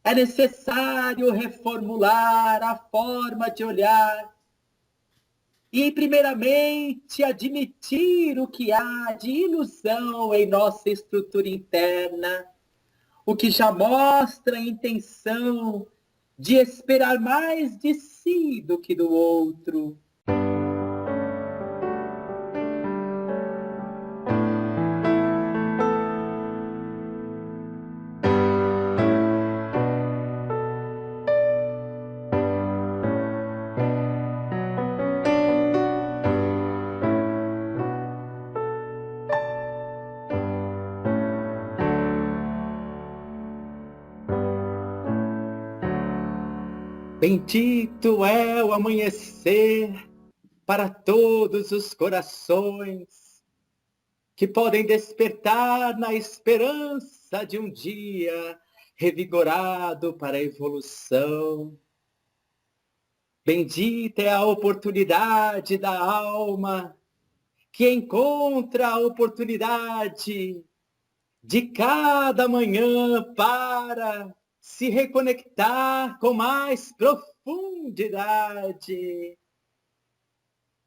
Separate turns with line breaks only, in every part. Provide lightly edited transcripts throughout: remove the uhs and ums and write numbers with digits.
É necessário reformular a forma de olhar e, primeiramente, admitir o que há de ilusão em nossa estrutura interna, o que já mostra a intenção de esperar mais de si do que do outro. Bendito é o amanhecer para todos os corações que podem despertar na esperança de um dia revigorado para a evolução. Bendita é a oportunidade da alma que encontra a oportunidade de cada manhã para se reconectar com mais profundidade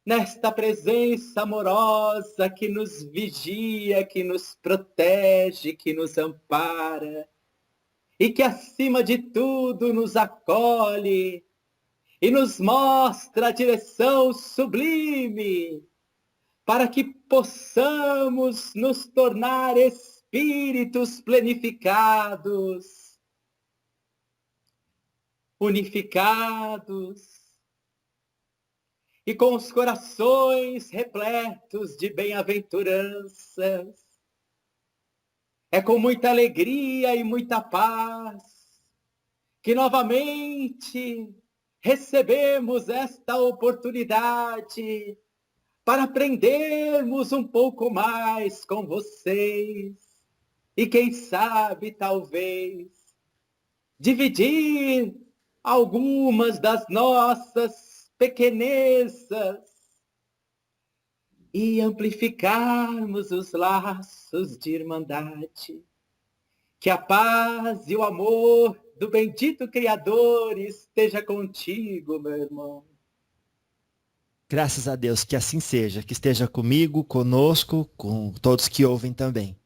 nesta presença amorosa que nos vigia, que nos protege, que nos ampara e que, acima de tudo, nos acolhe e nos mostra a direção sublime para que possamos nos tornar espíritos plenificados, unificados, e com os corações repletos de bem-aventuranças. É com muita alegria e muita paz que novamente recebemos esta oportunidade para aprendermos um pouco mais com vocês e, quem sabe, talvez, dividir algumas das nossas pequenezas e amplificarmos os laços de irmandade. Que a paz e o amor do bendito Criador esteja contigo, meu irmão.
Graças a Deus, que assim seja, que esteja comigo, conosco, com todos que ouvem também.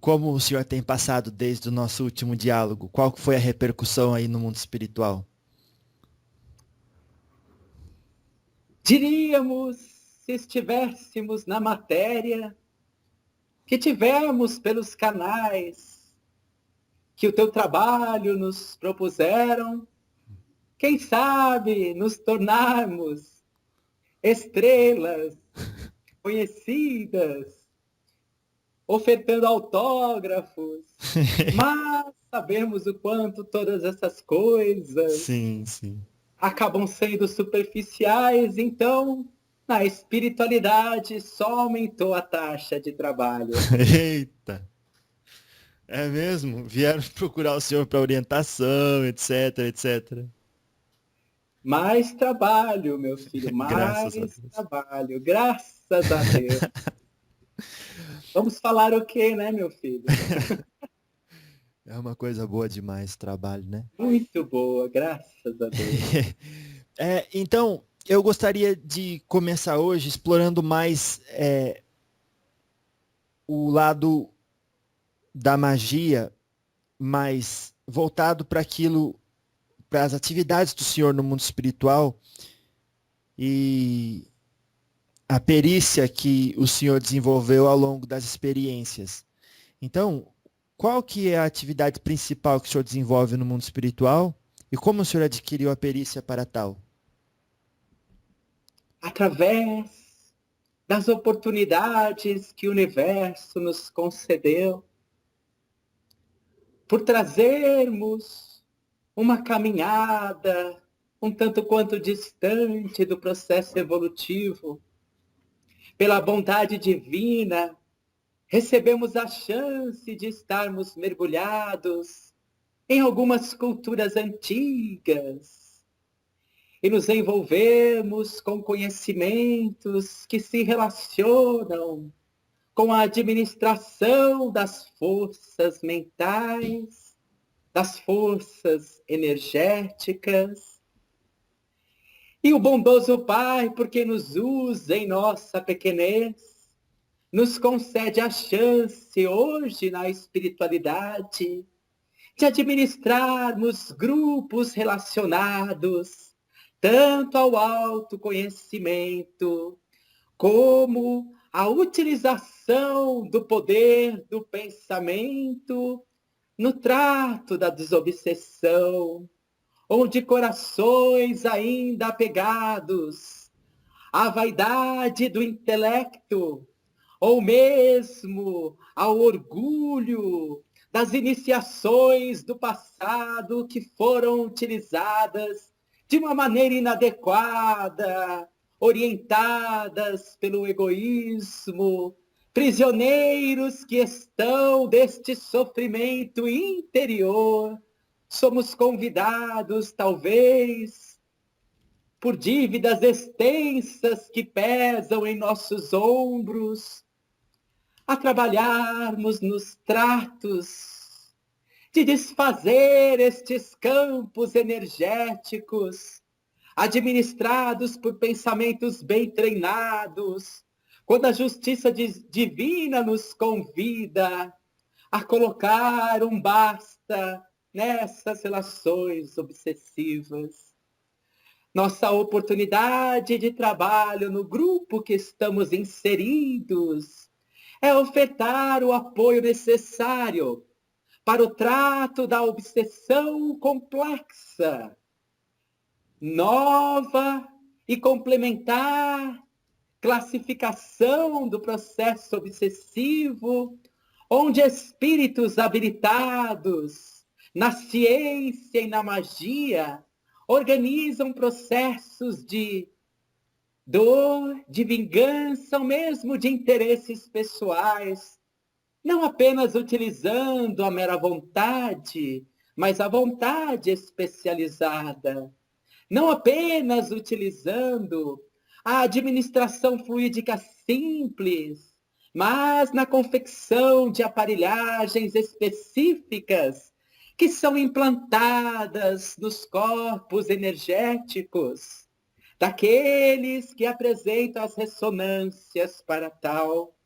Como o senhor tem passado desde o nosso último diálogo? Qual foi a repercussão aí no mundo espiritual?
Diríamos, se estivéssemos na matéria, que tivemos pelos canais que o teu trabalho nos propuseram, quem sabe nos tornarmos estrelas conhecidas, ofertando autógrafos, mas sabemos o quanto todas essas coisas
Sim, sim.
acabam sendo superficiais, então na espiritualidade só aumentou a taxa de trabalho.
Eita! É mesmo? Vieram procurar o senhor para orientação, etc, etc.
Mais trabalho, meu filho,
Graças a
mais
Deus.
trabalho, graças a Deus. Vamos falar o quê, né, meu filho?
É uma coisa boa demais o trabalho, né?
Muito boa, graças a Deus.
Então, eu gostaria de começar hoje explorando mais o lado da magia, mais voltado para aquilo, para as atividades do senhor no mundo espiritual e a perícia que o senhor desenvolveu ao longo das experiências. Então, qual que é a atividade principal que o senhor desenvolve no mundo espiritual e como o senhor adquiriu a perícia para tal?
Através das oportunidades que o universo nos concedeu, por trazermos uma caminhada um tanto quanto distante do processo evolutivo, pela bondade divina, recebemos a chance de estarmos mergulhados em algumas culturas antigas e nos envolvermos com conhecimentos que se relacionam com a administração das forças mentais, das forças energéticas. E o bondoso Pai, porque nos usa em nossa pequenez, nos concede a chance hoje na espiritualidade de administrarmos grupos relacionados tanto ao autoconhecimento como à utilização do poder do pensamento no trato da desobsessão, onde corações ainda apegados à vaidade do intelecto, ou mesmo ao orgulho das iniciações do passado que foram utilizadas de uma maneira inadequada, orientadas pelo egoísmo, prisioneiros que estão deste sofrimento interior, somos convidados, talvez, por dívidas extensas que pesam em nossos ombros, a trabalharmos nos tratos de desfazer estes campos energéticos, administrados por pensamentos bem treinados, quando a justiça divina nos convida a colocar um basta nessas relações obsessivas. Nossa oportunidade de trabalho no grupo que estamos inseridos é ofertar o apoio necessário para o trato da obsessão complexa, nova e complementar classificação do processo obsessivo, onde espíritos habilitados na ciência e na magia organizam processos de dor, de vingança, ou mesmo de interesses pessoais, não apenas utilizando a mera vontade, mas a vontade especializada, não apenas utilizando a administração fluídica simples, mas na confecção de aparelhagens específicas que são implantadas nos corpos energéticos daqueles que apresentam as ressonâncias para tal.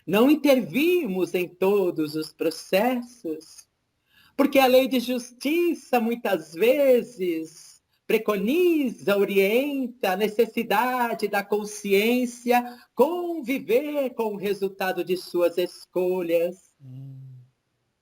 Não intervimos em todos os processos, porque a lei de justiça muitas vezes preconiza, orienta a necessidade da consciência conviver com o resultado de suas escolhas.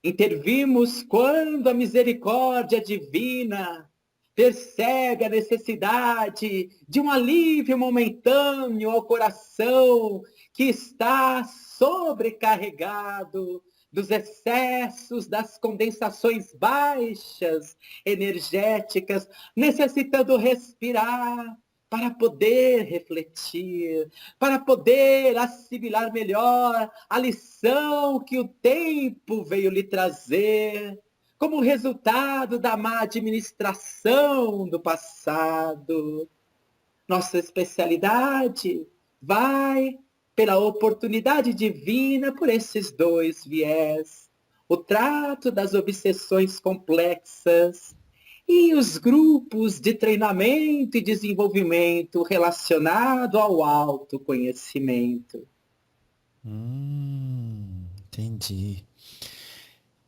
Intervimos quando a misericórdia divina percebe a necessidade de um alívio momentâneo ao coração que está sobrecarregado dos excessos, das condensações baixas energéticas, necessitando respirar para poder refletir, para poder assimilar melhor a lição que o tempo veio lhe trazer, como resultado da má administração do passado. Nossa especialidade vai pela oportunidade divina por esses dois viés, o trato das obsessões complexas e os grupos de treinamento e desenvolvimento relacionado ao autoconhecimento.
Entendi.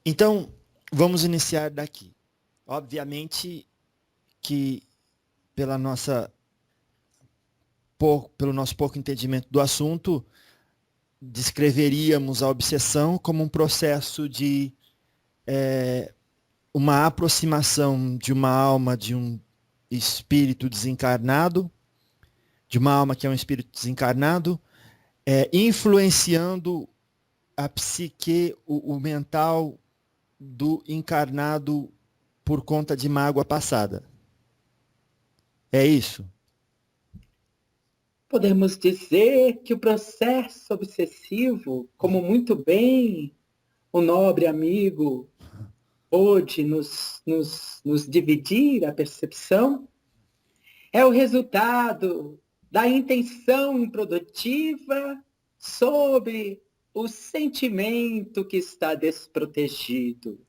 Então, vamos iniciar daqui. Obviamente que pelo nosso pouco entendimento do assunto, descreveríamos a obsessão como um processo de uma aproximação de uma alma de um espírito desencarnado, de uma alma que é um espírito desencarnado, influenciando a psique, o mental do encarnado por conta de mágoa passada. É isso?
Podemos dizer que o processo obsessivo, como muito bem o nobre amigo pôde nos dividir a percepção, é o resultado da intenção improdutiva sobre o sentimento que está desprotegido.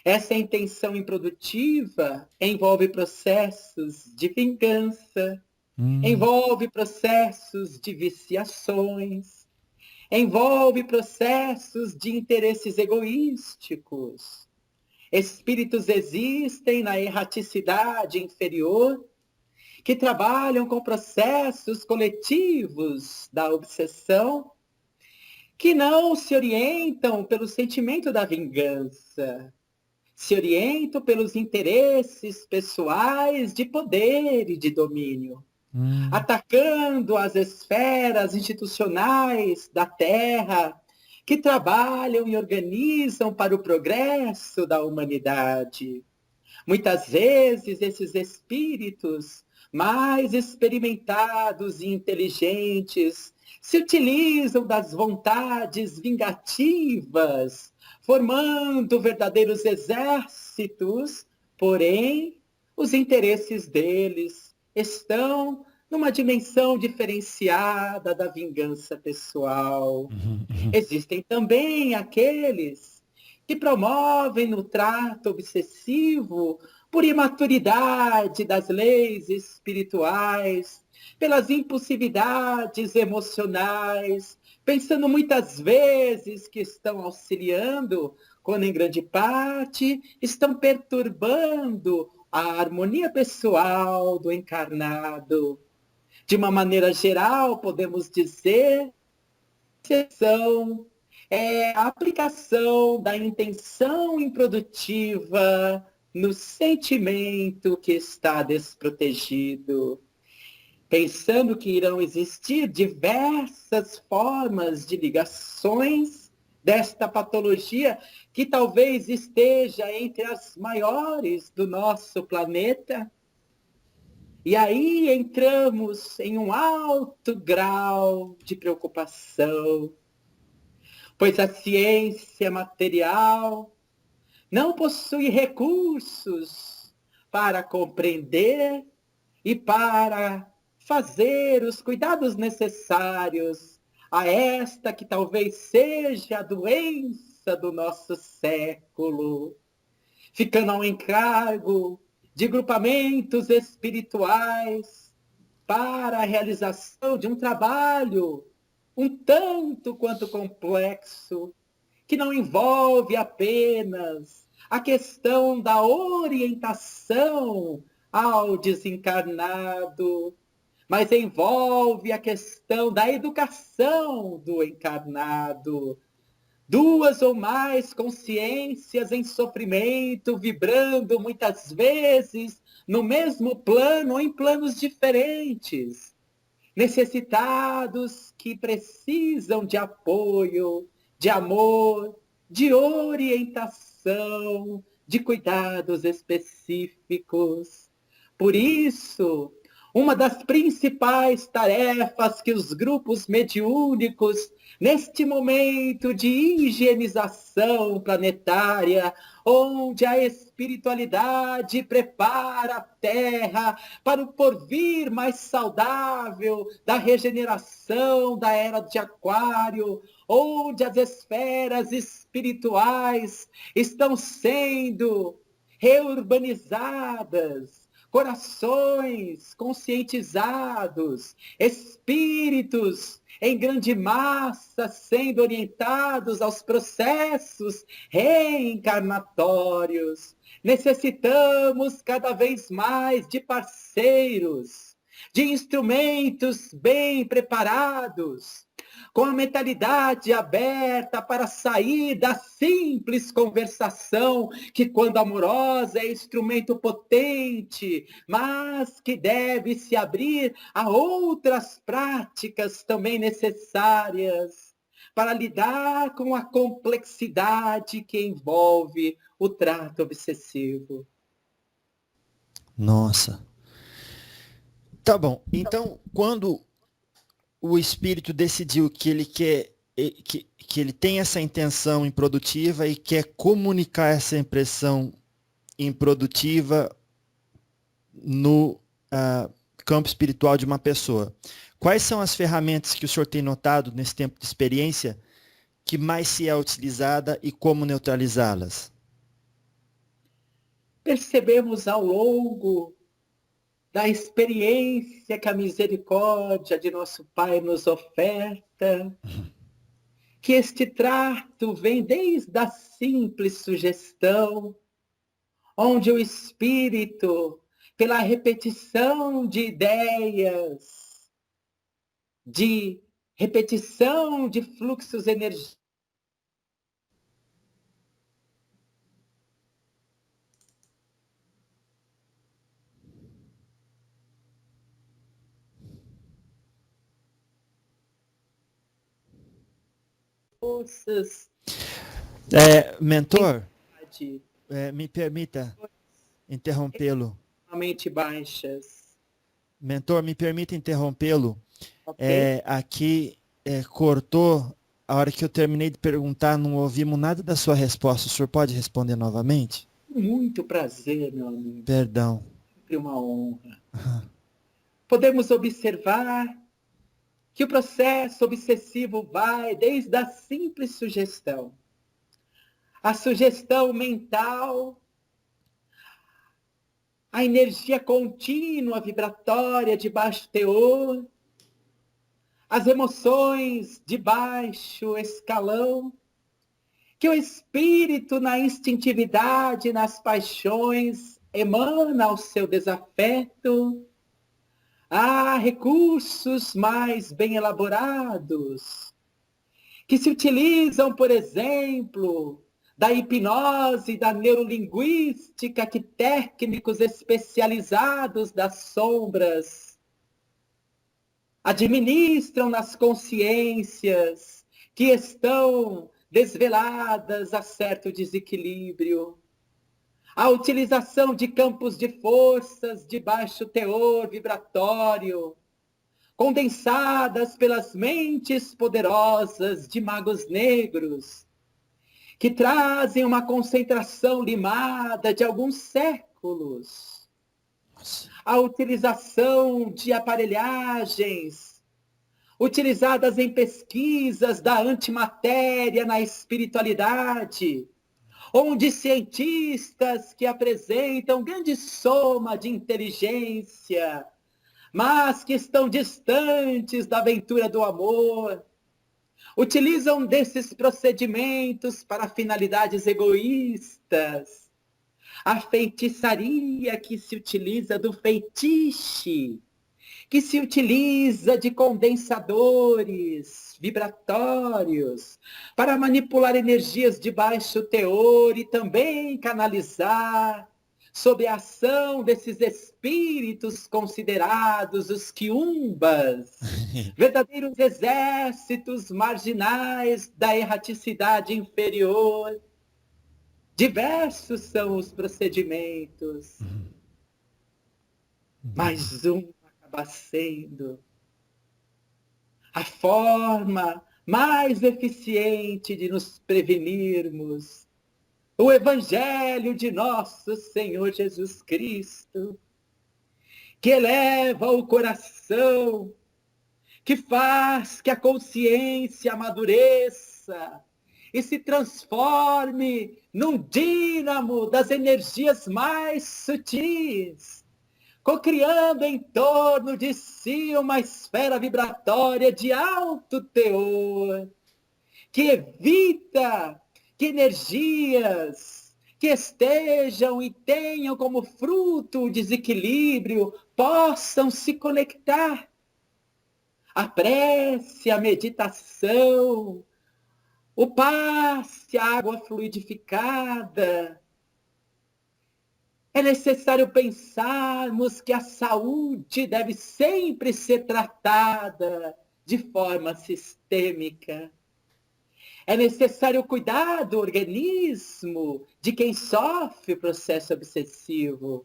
Essa intenção improdutiva envolve processos de vingança, envolve processos de viciações, envolve processos de interesses egoísticos. Espíritos existem na erraticidade inferior que trabalham com processos coletivos da obsessão, que não se orientam pelo sentimento da vingança, se orientam pelos interesses pessoais de poder e de domínio, atacando as esferas institucionais da Terra, que trabalham e organizam para o progresso da humanidade. Muitas vezes, esses espíritos mais experimentados e inteligentes se utilizam das vontades vingativas, formando verdadeiros exércitos, porém, os interesses deles estão numa dimensão diferenciada da vingança pessoal. Existem também aqueles que promovem no trato obsessivo por imaturidade das leis espirituais, pelas impulsividades emocionais, pensando muitas vezes que estão auxiliando, quando em grande parte estão perturbando a harmonia pessoal do encarnado. De uma maneira geral, podemos dizer que a aplicação da intenção improdutiva no sentimento que está desprotegido, pensando que irão existir diversas formas de ligações desta patologia, que talvez esteja entre as maiores do nosso planeta. E aí entramos em um alto grau de preocupação, pois a ciência material não possui recursos para compreender e para fazer os cuidados necessários a esta que talvez seja a doença do nosso século, ficando ao encargo de grupamentos espirituais para a realização de um trabalho um tanto quanto complexo, que não envolve apenas a questão da orientação ao desencarnado, mas envolve a questão da educação do encarnado. Duas ou mais consciências em sofrimento, vibrando muitas vezes no mesmo plano ou em planos diferentes. Necessitados que precisam de apoio, de amor, de orientação, de cuidados específicos. Por isso, uma das principais tarefas que os grupos mediúnicos, neste momento de higienização planetária, onde a espiritualidade prepara a Terra para o porvir mais saudável da regeneração da era de Aquário, onde as esferas espirituais estão sendo reurbanizadas, corações conscientizados, espíritos em grande massa sendo orientados aos processos reencarnatórios. Necessitamos cada vez mais de parceiros, de instrumentos bem preparados, com a mentalidade aberta para sair da simples conversação, que quando amorosa é instrumento potente, mas que deve se abrir a outras práticas também necessárias para lidar com a complexidade que envolve o trato obsessivo.
Nossa. Tá bom. Então, quando o espírito decidiu que ele quer, que ele tem essa intenção improdutiva e quer comunicar essa impressão improdutiva no campo espiritual de uma pessoa. Quais são as ferramentas que o senhor tem notado nesse tempo de experiência que mais se é utilizada e como neutralizá-las?
Percebemos ao longo da experiência que a misericórdia de nosso Pai nos oferta, que este trato vem desde a simples sugestão, onde o espírito, pela repetição de ideias, de repetição de fluxos energéticos, forças,
Mentor, me permita interrompê-lo.
extremamente baixas.
Mentor, me permita interrompê-lo.
Ok?
Aqui cortou, a hora que eu terminei de perguntar, não ouvimos nada da sua resposta. O senhor pode responder novamente?
Muito prazer, meu amigo.
Perdão.
Sempre uma honra. Podemos observar que o processo obsessivo vai desde a simples sugestão. A sugestão mental, a energia contínua vibratória de baixo teor, as emoções de baixo escalão, que o espírito na instintividade, nas paixões, emana ao seu desafeto. Há recursos mais bem elaborados, que se utilizam, por exemplo, da hipnose, da neurolinguística, que técnicos especializados das sombras administram nas consciências que estão desveladas a certo desequilíbrio. A utilização de campos de forças de baixo teor vibratório, condensadas pelas mentes poderosas de magos negros, que trazem uma concentração limada de alguns séculos. A utilização de aparelhagens utilizadas em pesquisas da antimatéria na espiritualidade, onde cientistas que apresentam grande soma de inteligência, mas que estão distantes da aventura do amor, utilizam desses procedimentos para finalidades egoístas. A feitiçaria que se utiliza do feitiçe, que se utiliza de condensadores vibratórios para manipular energias de baixo teor e também canalizar sob a ação desses espíritos considerados os quiumbas, verdadeiros exércitos marginais da erraticidade inferior. Diversos são os procedimentos, mas um acaba sendo a forma mais eficiente de nos prevenirmos. O Evangelho de nosso Senhor Jesus Cristo, que eleva o coração, que faz que a consciência amadureça e se transforme num dínamo das energias mais sutis, cocriando em torno de si uma esfera vibratória de alto teor, que evita que energias que estejam e tenham como fruto o desequilíbrio possam se conectar. A prece, a meditação, o passe, a água fluidificada. É necessário pensarmos que a saúde deve sempre ser tratada de forma sistêmica. É necessário cuidar do organismo de quem sofre o processo obsessivo,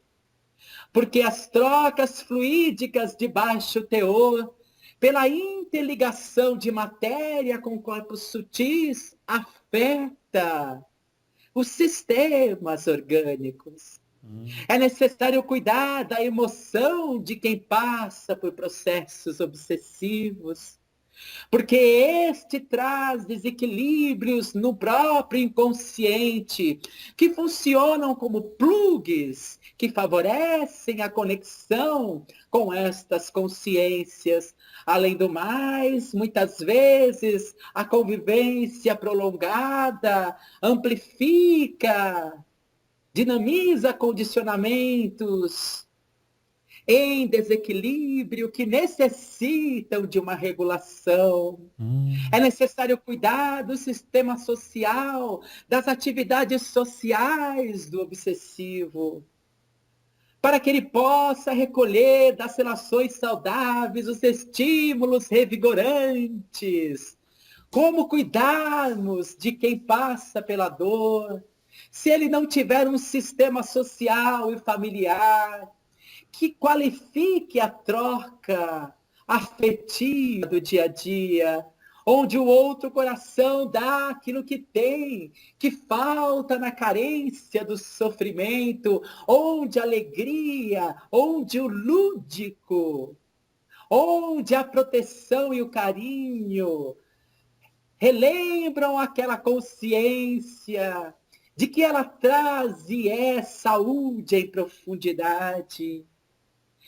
porque as trocas fluídicas de baixo teor, pela interligação de matéria com corpos sutis, afeta os sistemas orgânicos. É necessário cuidar da emoção de quem passa por processos obsessivos, porque este traz desequilíbrios no próprio inconsciente, que funcionam como plugs que favorecem a conexão com estas consciências. Além do mais, muitas vezes a convivência prolongada amplifica, dinamiza condicionamentos em desequilíbrio que necessitam de uma regulação. É necessário cuidar do sistema social, das atividades sociais do obsessivo, para que ele possa recolher das relações saudáveis os estímulos revigorantes. Como cuidarmos de quem passa pela dor, se ele não tiver um sistema social e familiar que qualifique a troca afetiva do dia a dia, onde o outro coração dá aquilo que tem, que falta na carência do sofrimento, onde a alegria, onde o lúdico, onde a proteção e o carinho relembram aquela consciência de que ela traz e é saúde em profundidade.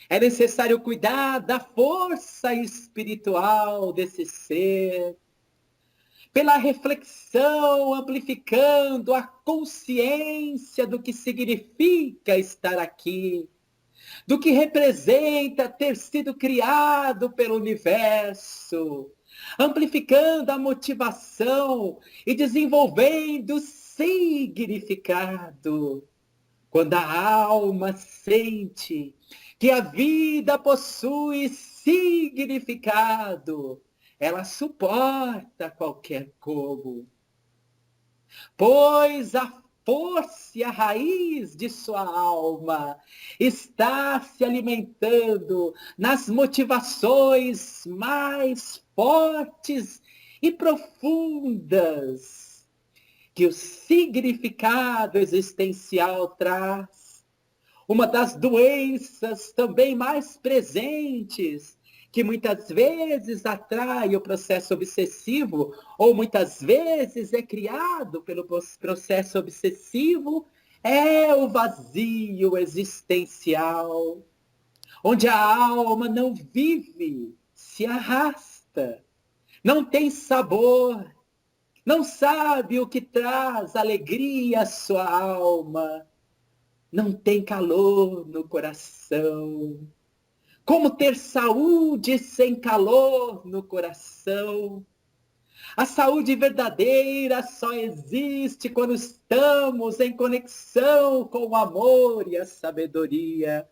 É necessário cuidar da força espiritual desse ser, pela reflexão, amplificando a consciência do que significa estar aqui, do que representa ter sido criado pelo universo, amplificando a motivação e desenvolvendo significado. Quando a alma sente que a vida possui significado, ela suporta qualquer como, pois a força e a raiz de sua alma está se alimentando nas motivações mais fortes e profundas que o significado existencial traz. Uma das doenças também mais presentes, que muitas vezes atrai o processo obsessivo, ou muitas vezes é criado pelo processo obsessivo, é o vazio existencial, onde a alma não vive, se arrasta, não tem sabor, não sabe o que traz alegria à sua alma, não tem calor no coração. Como ter saúde sem calor no coração? A saúde verdadeira só existe quando estamos em conexão com o amor e a sabedoria.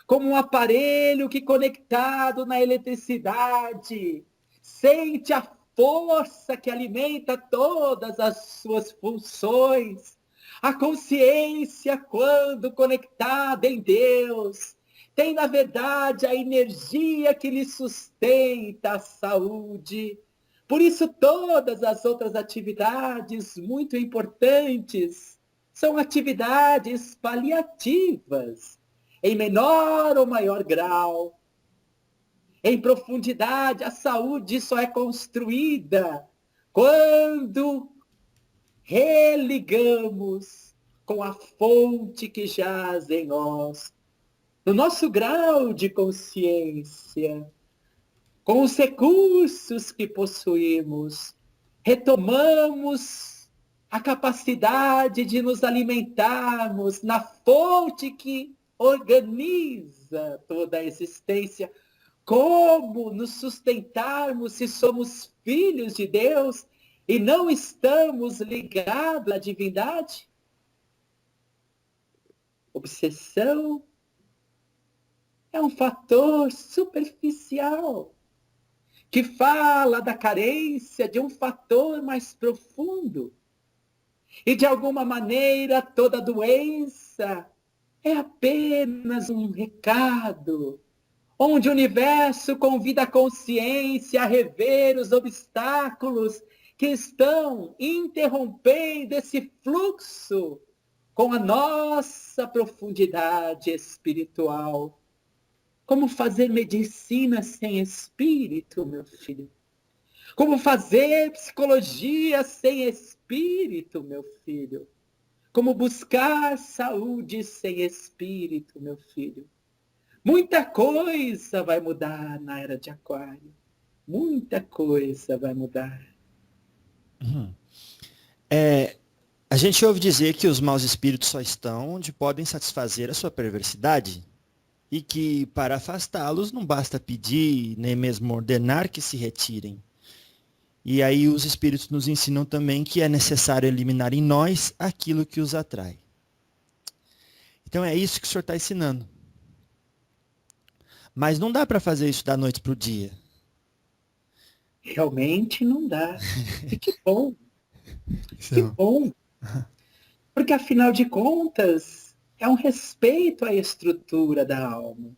Como um aparelho que, conectado na eletricidade, sente a força que alimenta todas as suas funções. A consciência, quando conectada em Deus, tem, na verdade, a energia que lhe sustenta a saúde. Por isso, todas as outras atividades muito importantes são atividades paliativas, em menor ou maior grau. Em profundidade, a saúde só é construída quando religamos com a fonte que jaz em nós, no nosso grau de consciência, com os recursos que possuímos, retomamos a capacidade de nos alimentarmos na fonte que organiza toda a existência. Como nos sustentarmos se somos filhos de Deus e não estamos ligados à divindade? Obsessão é um fator superficial que fala da carência de um fator mais profundo. E, de alguma maneira, toda doença é apenas um recado, onde o universo convida a consciência a rever os obstáculos que estão interrompendo esse fluxo com a nossa profundidade espiritual. Como fazer medicina sem espírito, meu filho? Como fazer psicologia sem espírito, meu filho? Como buscar saúde sem espírito, meu filho? Muita coisa vai mudar na era de Aquário. Muita coisa vai mudar.
A gente ouve dizer que os maus espíritos só estão onde podem satisfazer a sua perversidade e que para afastá-los não basta pedir, nem mesmo ordenar que se retirem. E aí os espíritos nos ensinam também que é necessário eliminar em nós aquilo que os atrai. Então é isso que o senhor está ensinando. Mas não dá para fazer isso da noite para o dia.
Realmente não dá. E que bom. Que bom. Porque, afinal de contas, é um respeito à estrutura da alma.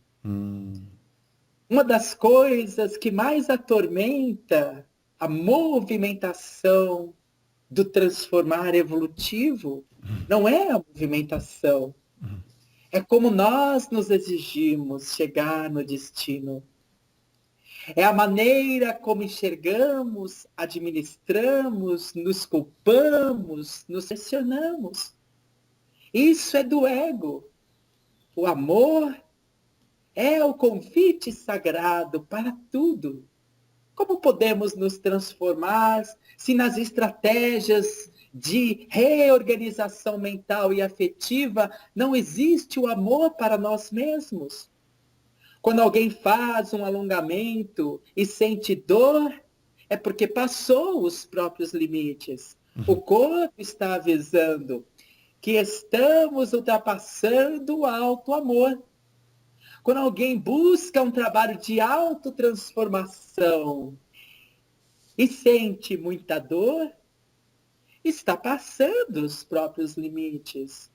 Uma das coisas que mais atormenta a movimentação do transformar evolutivo não é a movimentação. É como nós nos exigimos chegar no destino. É a maneira como enxergamos, administramos, nos culpamos, nos pressionamos. Isso é do ego. O amor é o convite sagrado para tudo. Como podemos nos transformar se nas estratégias de reorganização mental e afetiva não existe o amor para nós mesmos? Quando alguém faz um alongamento e sente dor, é porque passou os próprios limites. O corpo está avisando que estamos ultrapassando o auto-amor. Quando alguém busca um trabalho de autotransformação e sente muita dor, está passando os próprios limites.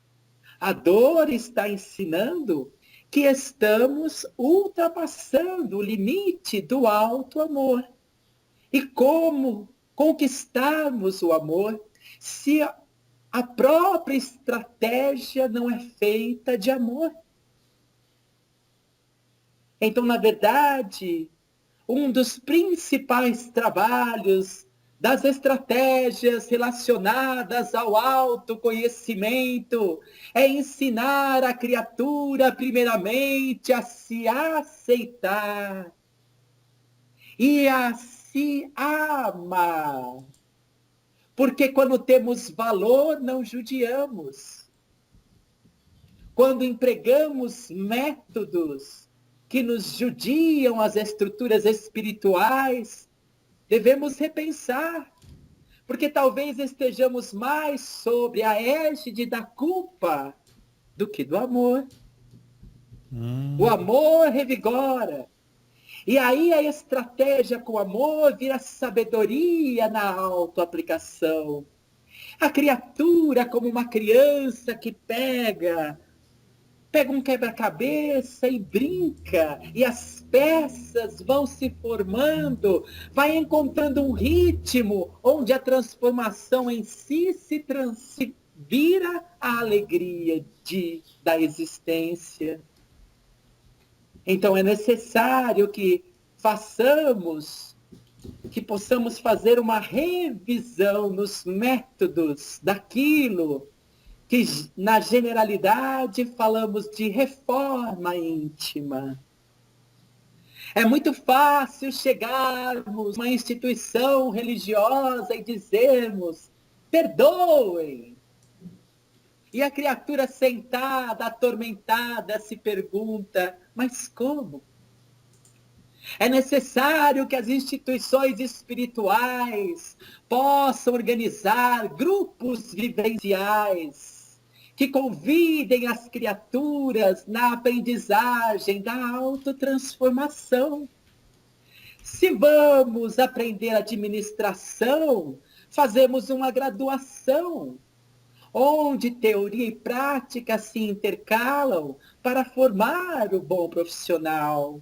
A dor está ensinando que estamos ultrapassando o limite do auto-amor. E como conquistarmos o amor se a própria estratégia não é feita de amor? Então, na verdade, um dos principais trabalhos das estratégias relacionadas ao autoconhecimento é ensinar a criatura, primeiramente, a se aceitar e a se amar. Porque quando temos valor, não judiamos. Quando empregamos métodos que nos judiam as estruturas espirituais, devemos repensar, porque talvez estejamos mais sobre a égide da culpa do que do amor. O amor revigora. E aí a estratégia com o amor vira sabedoria na autoaplicação. A criatura, como uma criança que pega um quebra-cabeça e brinca, e as peças vão se formando, vai encontrando um ritmo onde a transformação em si se vira a alegria da existência. Então é necessário que possamos fazer uma revisão nos métodos daquilo que na generalidade falamos de reforma íntima. É muito fácil chegarmos a uma instituição religiosa e dizermos, perdoem. E a criatura sentada, atormentada, se pergunta, mas como? É necessário que as instituições espirituais possam organizar grupos vivenciais que convidem as criaturas na aprendizagem da autotransformação. Se vamos aprender administração, fazemos uma graduação, onde teoria e prática se intercalam para formar o bom profissional.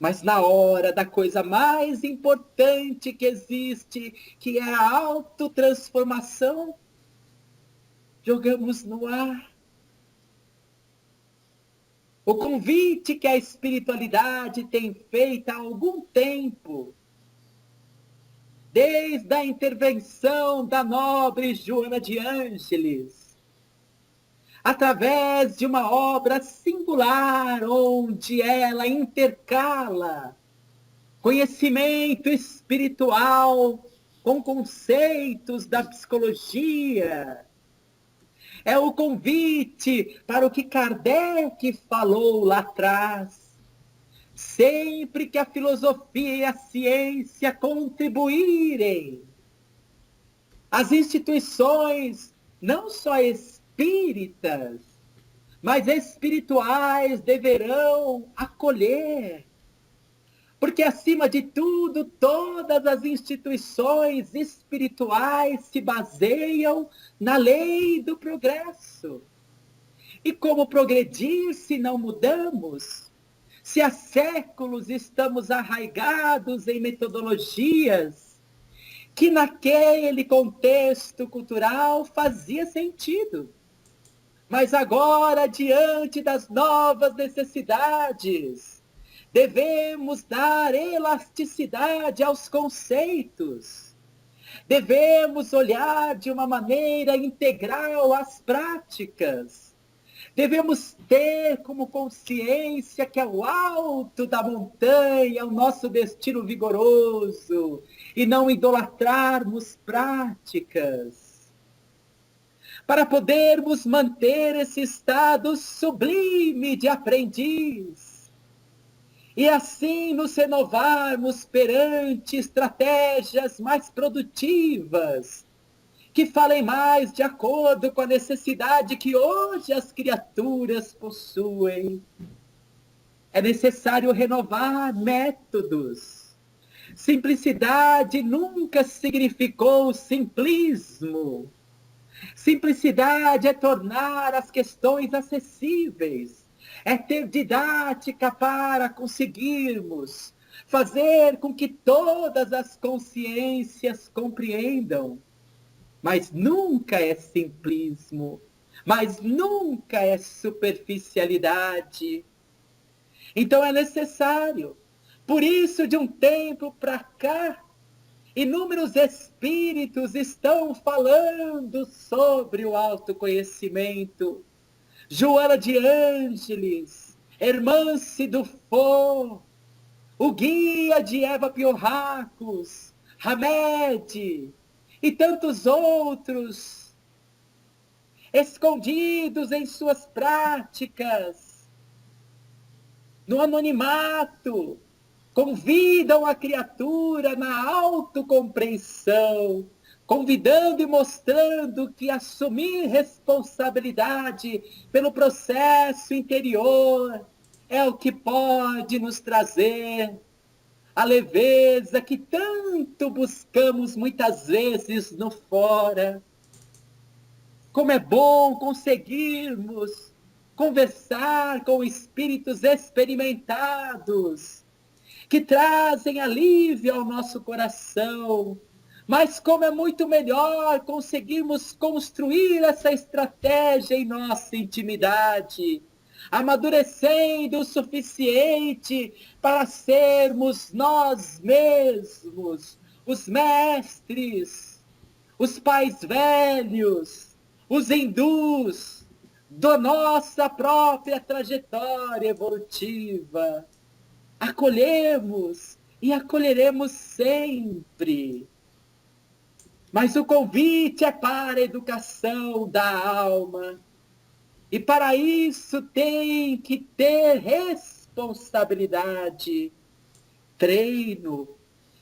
Mas na hora da coisa mais importante que existe, que é a autotransformação, jogamos no ar. O convite que a espiritualidade tem feito há algum tempo, desde a intervenção da nobre Joana de Ângeles, através de uma obra singular, onde ela intercala conhecimento espiritual com conceitos da psicologia. É o convite para o que Kardec falou lá atrás. Sempre que a filosofia e a ciência contribuírem, as instituições, não só espíritas, mas espirituais, deverão acolher. Porque, acima de tudo, todas as instituições espirituais se baseiam na lei do progresso. E como progredir se não mudamos? Se há séculos estamos arraigados em metodologias que naquele contexto cultural fazia sentido. Mas agora, diante das novas necessidades, devemos dar elasticidade aos conceitos. Devemos olhar de uma maneira integral as práticas. Devemos ter como consciência que ao alto da montanha o nosso destino vigoroso e não idolatrarmos práticas. Para podermos manter esse estado sublime de aprendiz, e assim nos renovarmos perante estratégias mais produtivas, que falem mais de acordo com a necessidade que hoje as criaturas possuem. É necessário renovar métodos. Simplicidade nunca significou simplismo. Simplicidade é tornar as questões acessíveis. É ter didática para conseguirmos fazer com que todas as consciências compreendam. Mas nunca é simplismo, mas nunca é superficialidade. Então é necessário. Por isso, de um tempo para cá, inúmeros espíritos estão falando sobre o autoconhecimento. Joana de Ângeles, Hermance Dufour, o guia de Eva Piorracos, Hamed e tantos outros, escondidos em suas práticas, no anonimato, convidam a criatura na autocompreensão, convidando e mostrando que assumir responsabilidade pelo processo interior é o que pode nos trazer a leveza que tanto buscamos muitas vezes no fora. Como é bom conseguirmos conversar com espíritos experimentados, que trazem alívio ao nosso coração. Mas como é muito melhor conseguirmos construir essa estratégia em nossa intimidade, amadurecendo o suficiente para sermos nós mesmos, os mestres, os pais velhos, os hindus, da nossa própria trajetória evolutiva. Acolhemos e acolheremos sempre. Mas o convite é para a educação da alma. E para isso tem que ter responsabilidade, treino,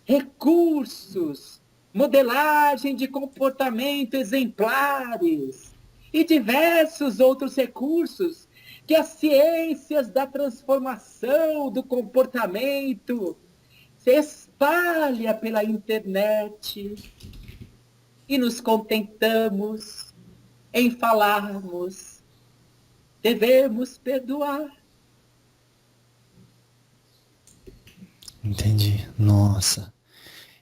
recursos, modelagem de comportamento exemplares e diversos outros recursos que as ciências da transformação do comportamento se espalha pela internet. E nos contentamos em falarmos, devemos perdoar.
Entendi. Nossa.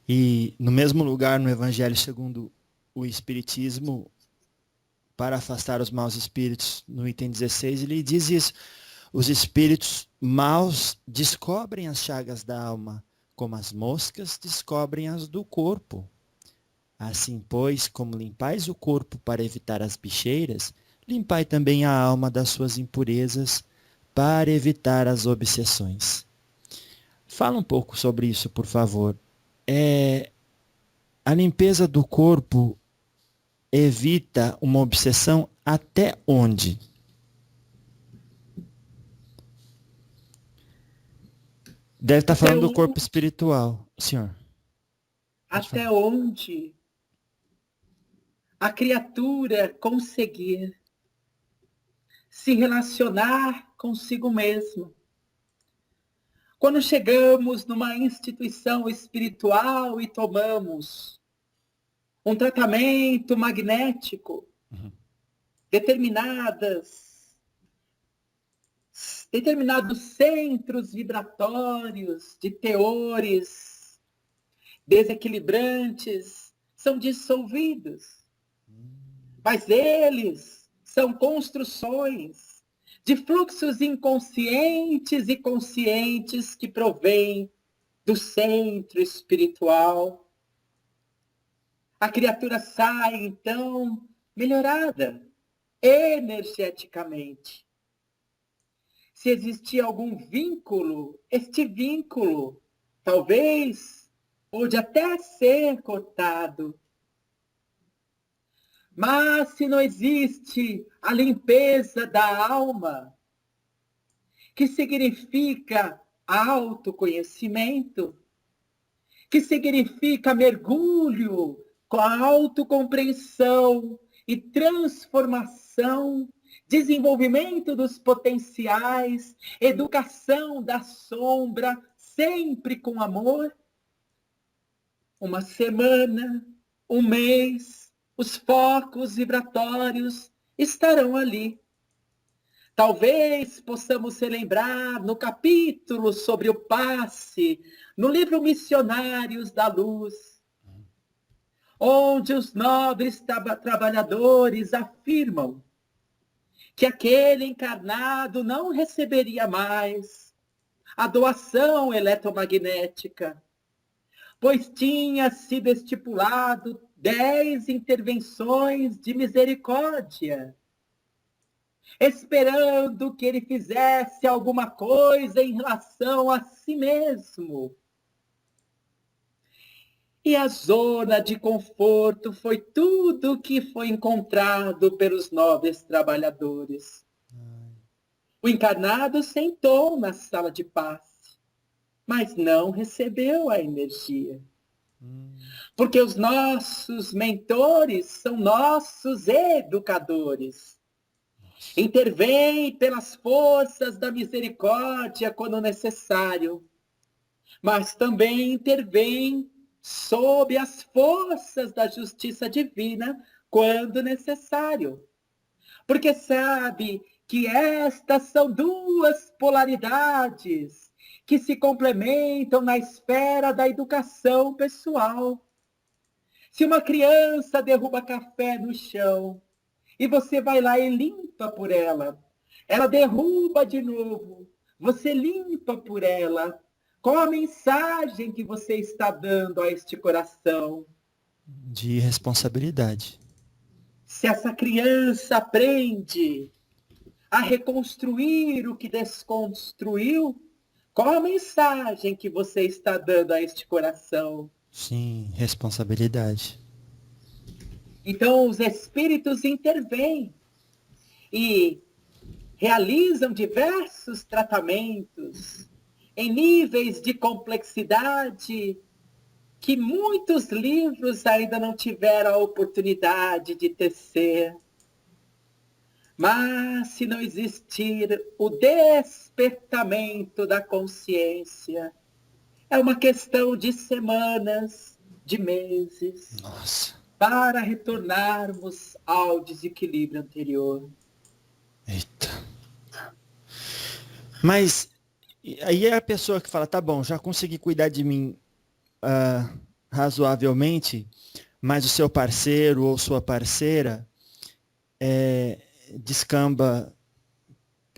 E no mesmo lugar, no Evangelho segundo o Espiritismo, para afastar os maus espíritos, no item 16, ele diz isso. Os espíritos maus descobrem as chagas da alma, como as moscas descobrem as do corpo. Assim, pois, como limpais o corpo para evitar as bicheiras, limpai também a alma das suas impurezas para evitar as obsessões. Fala um pouco sobre isso, por favor. A limpeza do corpo evita uma obsessão até onde? Deve estar falando do corpo espiritual, senhor.
Até onde a criatura conseguir se relacionar consigo mesmo. Quando chegamos numa instituição espiritual e tomamos um tratamento magnético, determinados centros vibratórios de teores desequilibrantes são dissolvidos. Mas eles são construções de fluxos inconscientes e conscientes que provêm do centro espiritual. A criatura sai, então, melhorada energeticamente. Se existia algum vínculo, este vínculo talvez pode até ser cortado. Mas se não existe a limpeza da alma, que significa autoconhecimento, que significa mergulho com a autocompreensão e transformação, desenvolvimento dos potenciais, educação da sombra, sempre com amor, uma semana, um mês, os focos vibratórios estarão ali. Talvez possamos relembrar no capítulo sobre o passe, no livro Missionários da Luz, onde os nobres trabalhadores afirmam que aquele encarnado não receberia mais a doação eletromagnética, pois tinha sido estipulado 10 intervenções de misericórdia, esperando que ele fizesse alguma coisa em relação a si mesmo. E a zona de conforto foi tudo que foi encontrado pelos nobres trabalhadores. O encarnado sentou na sala de passe, mas não recebeu a energia. Porque os nossos mentores são nossos educadores. Intervêm pelas forças da misericórdia quando necessário, mas também intervêm sob as forças da justiça divina quando necessário. Porque sabe que estas são duas polaridades que se complementam na esfera da educação pessoal. Se uma criança derruba café no chão e você vai lá e limpa por ela, ela derruba de novo, você limpa por ela, qual a mensagem que você está dando a este coração?
De responsabilidade.
Se essa criança aprende a reconstruir o que desconstruiu, qual a mensagem que você está dando a este coração?
Sim, responsabilidade.
Então, os espíritos intervêm e realizam diversos tratamentos em níveis de complexidade que muitos livros ainda não tiveram a oportunidade de tecer. Mas se não existir o despertamento da consciência, é uma questão de semanas, de meses, para retornarmos ao desequilíbrio anterior.
Eita. Mas aí é a pessoa que fala, tá bom, já consegui cuidar de mim razoavelmente, mas o seu parceiro ou sua parceira descamba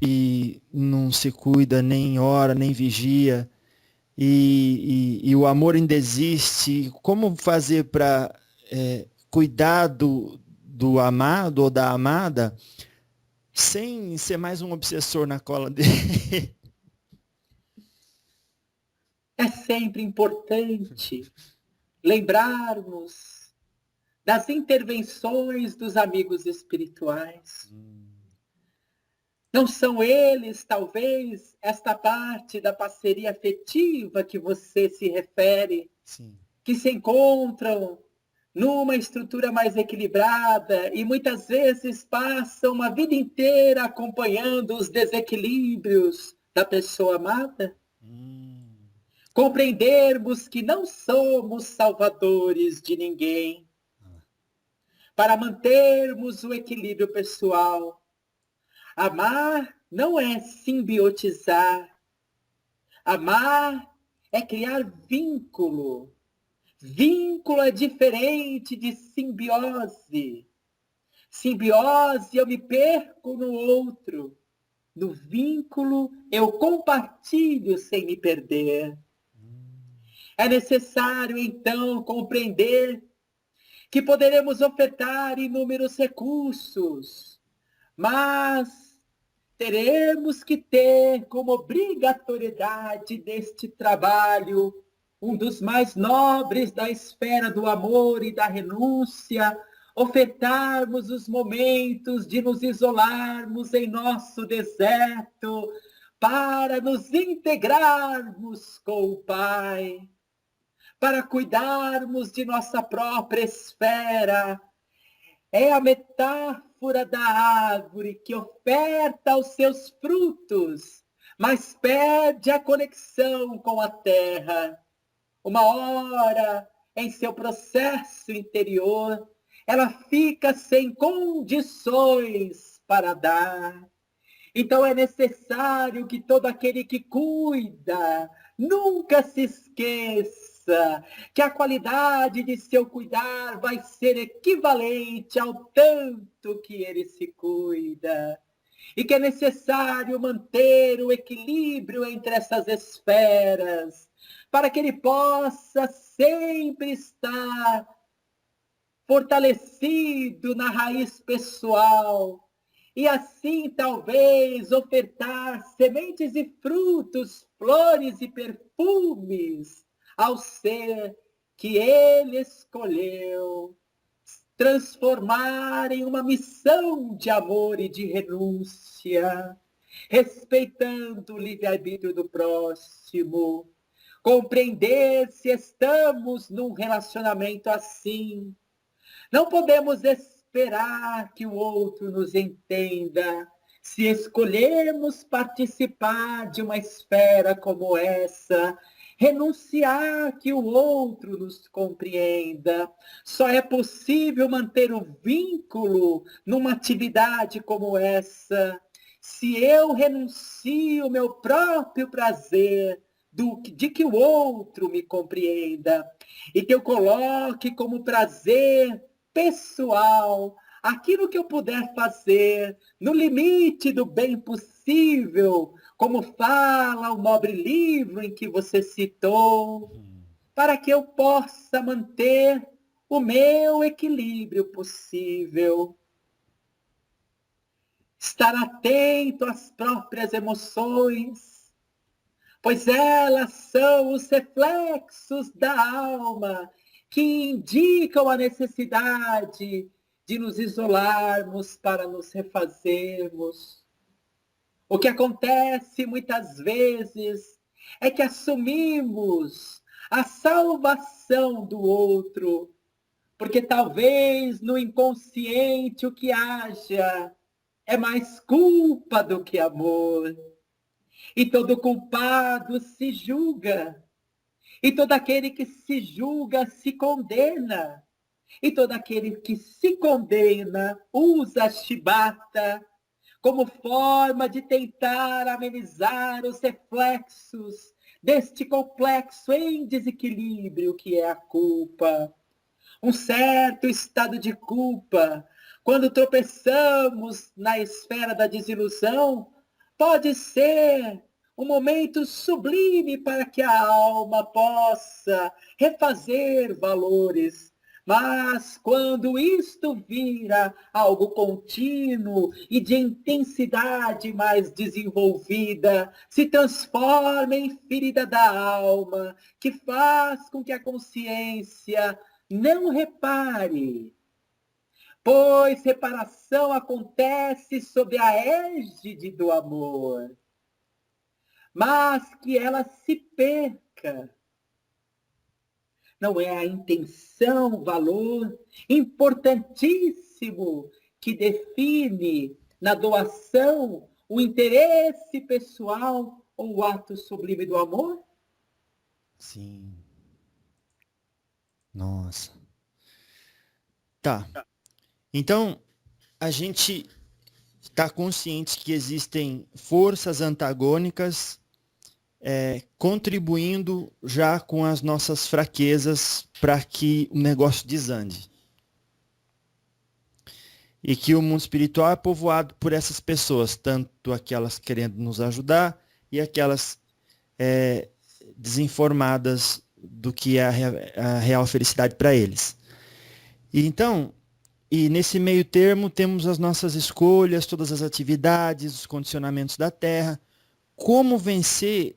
e não se cuida, nem ora, nem vigia, e o amor ainda existe. Como fazer para cuidar do amado ou da amada sem ser mais um obsessor na cola dele?
É sempre importante lembrarmos das intervenções dos amigos espirituais. Não são eles, talvez, esta parte da parceria afetiva que você se refere,
Sim.
que se encontram numa estrutura mais equilibrada e muitas vezes passam uma vida inteira acompanhando os desequilíbrios da pessoa amada? Compreendermos que não somos salvadores de ninguém. Para mantermos o equilíbrio pessoal, amar não é simbiotizar. Amar é criar vínculo. Vínculo é diferente de simbiose. Simbiose, eu me perco no outro. No vínculo, eu compartilho sem me perder. É necessário, então, compreender que poderemos ofertar inúmeros recursos, mas teremos que ter como obrigatoriedade deste trabalho um dos mais nobres da esfera do amor e da renúncia, ofertarmos os momentos de nos isolarmos em nosso deserto para nos integrarmos com o Pai, para cuidarmos de nossa própria esfera. É a metáfora da árvore que oferta os seus frutos, mas perde a conexão com a terra. Uma hora, em seu processo interior, ela fica sem condições para dar. Então é necessário que todo aquele que cuida nunca se esqueça que a qualidade de seu cuidar vai ser equivalente ao tanto que ele se cuida. E que é necessário manter o equilíbrio entre essas esferas, para que ele possa sempre estar fortalecido na raiz pessoal, e assim talvez ofertar sementes e frutos, flores e perfumes ao ser que ele escolheu, transformar em uma missão de amor e de renúncia, respeitando o livre-arbítrio do próximo, compreender se estamos num relacionamento assim. Não podemos esperar que o outro nos entenda. Se escolhermos participar de uma esfera como essa, renunciar que o outro nos compreenda. Só é possível manter o vínculo numa atividade como essa se eu renuncio o meu próprio prazer de que o outro me compreenda e que eu coloque como prazer pessoal aquilo que eu puder fazer no limite do bem possível, como fala o nobre livro em que você citou, para que eu possa manter o meu equilíbrio possível. Estar atento às próprias emoções, pois elas são os reflexos da alma que indicam a necessidade de nos isolarmos para nos refazermos. O que acontece muitas vezes é que assumimos a salvação do outro, porque talvez no inconsciente o que haja é mais culpa do que amor. E todo culpado se julga. E todo aquele que se julga se condena. E todo aquele que se condena usa a chibata como forma de tentar amenizar os reflexos deste complexo em desequilíbrio que é a culpa. Um certo estado de culpa, quando tropeçamos na esfera da desilusão, pode ser um momento sublime para que a alma possa refazer valores. Mas quando isto vira algo contínuo e de intensidade mais desenvolvida, se transforma em ferida da alma, que faz com que a consciência não repare, pois reparação acontece sob a égide do amor, mas que ela se perca. Não é a intenção, o valor importantíssimo que define na doação o interesse pessoal ou o ato sublime do amor?
Sim. Nossa. Tá. Então, a gente está consciente que existem forças antagônicas contribuindo já com as nossas fraquezas para que o negócio desande. E que o mundo espiritual é povoado por essas pessoas, tanto aquelas querendo nos ajudar e aquelas desinformadas do que é a real felicidade para eles. E nesse meio termo temos as nossas escolhas, todas as atividades, os condicionamentos da Terra. Como vencer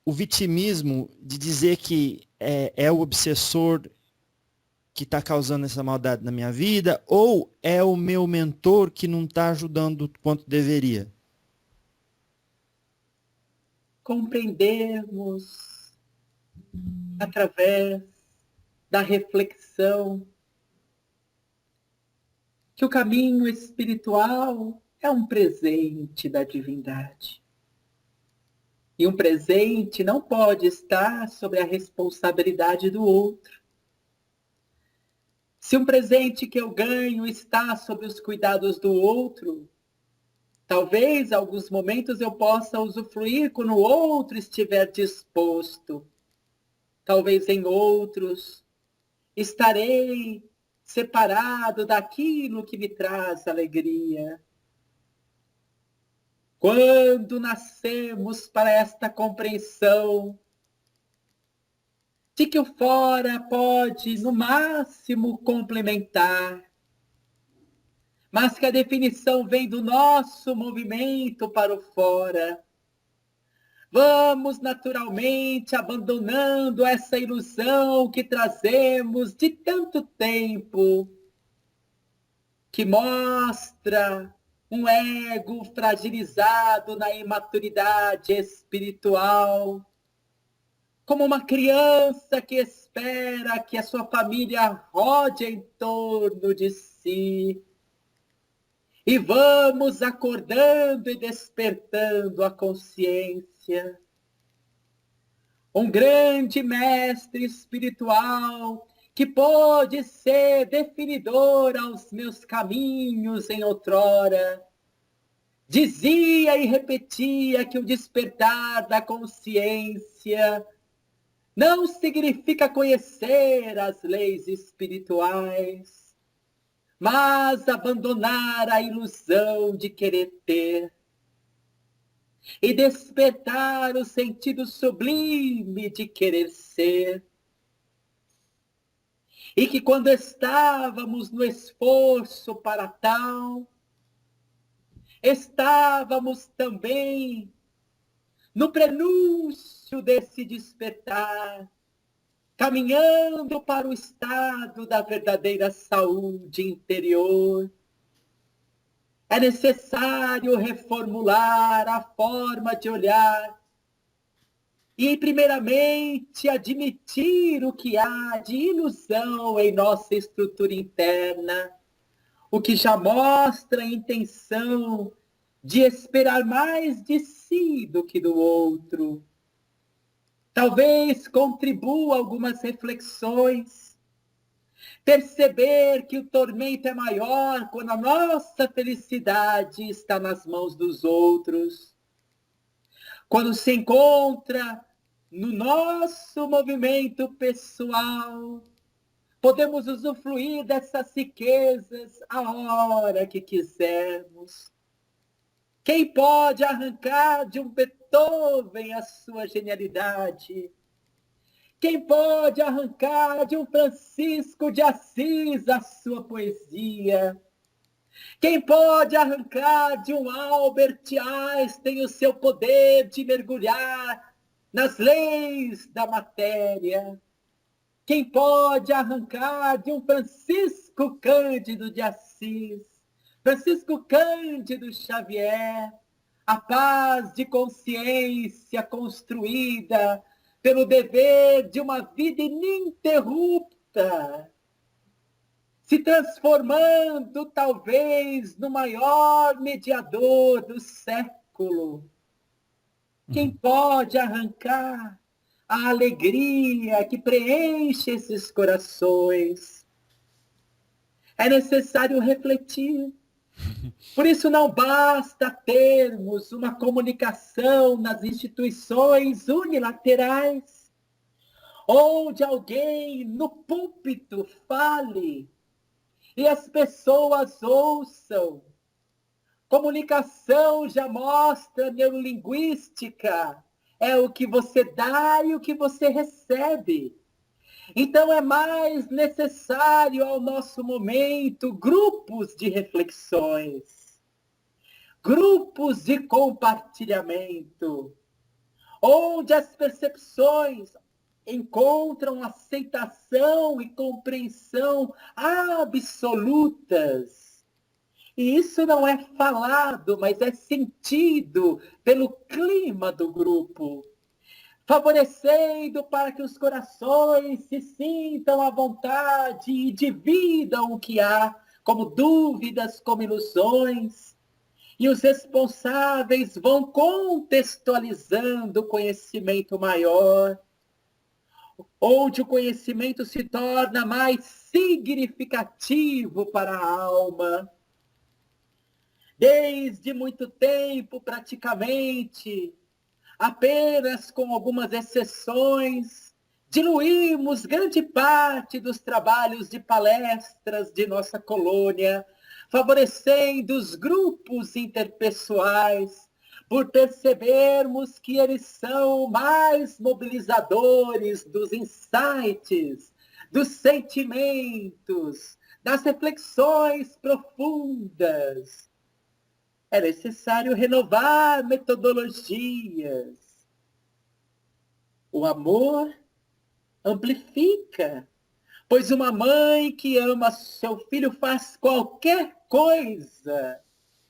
o vitimismo de dizer que é o obsessor que está causando essa maldade na minha vida, ou é o meu mentor que não está ajudando quanto deveria?
Compreendermos através da reflexão que o caminho espiritual é um presente da divindade. E um presente não pode estar sobre a responsabilidade do outro. Se um presente que eu ganho está sob os cuidados do outro, talvez em alguns momentos eu possa usufruir quando o outro estiver disposto. Talvez em outros estarei separado daquilo que me traz alegria. Quando nascemos para esta compreensão de que o fora pode, no máximo, complementar, mas que a definição vem do nosso movimento para o fora, vamos naturalmente abandonando essa ilusão que trazemos de tanto tempo, que mostra um ego fragilizado na imaturidade espiritual, como uma criança que espera que a sua família rode em torno de si. E vamos acordando e despertando a consciência. Um grande mestre espiritual que pôde ser definidor aos meus caminhos em outrora, dizia e repetia que o despertar da consciência não significa conhecer as leis espirituais, mas abandonar a ilusão de querer ter e despertar o sentido sublime de querer ser. E que quando estávamos no esforço para tal, estávamos também no prenúncio desse despertar, caminhando para o estado da verdadeira saúde interior. É necessário reformular a forma de olhar e, primeiramente, admitir o que há de ilusão em nossa estrutura interna, o que já mostra a intenção de esperar mais de si do que do outro. Talvez contribua algumas reflexões, perceber que o tormento é maior quando a nossa felicidade está nas mãos dos outros, quando se encontra no nosso movimento pessoal Podemos usufruir dessas riquezas a hora que quisermos. Quem pode arrancar de um Beethoven a sua genialidade? Quem pode arrancar de um Francisco de Assis a sua poesia? Quem pode arrancar de um Albert Einstein o seu poder de mergulhar nas leis da matéria? Quem pode arrancar de um Francisco Cândido de Assis, Francisco Cândido Xavier, a paz de consciência construída pelo dever de uma vida ininterrupta, se transformando talvez no maior mediador do século? Quem pode arrancar a alegria que preenche esses corações? É necessário refletir. Por isso não basta termos uma comunicação nas instituições unilaterais, onde alguém no púlpito fale e as pessoas ouçam. Comunicação já mostra neurolinguística. É o que você dá e o que você recebe. Então é mais necessário ao nosso momento grupos de reflexões, grupos de compartilhamento, onde as percepções encontram aceitação e compreensão absolutas. E isso não é falado, mas é sentido pelo clima do grupo, favorecendo para que os corações se sintam à vontade e dividam o que há, como dúvidas, como ilusões. E os responsáveis vão contextualizando o conhecimento maior, onde o conhecimento se torna mais significativo para a alma. Desde muito tempo, praticamente, apenas com algumas exceções, diluímos grande parte dos trabalhos de palestras de nossa colônia, favorecendo os grupos interpessoais, por percebermos que eles são mais mobilizadores dos insights, dos sentimentos, das reflexões profundas. É necessário renovar metodologias. O amor amplifica, pois uma mãe que ama seu filho faz qualquer coisa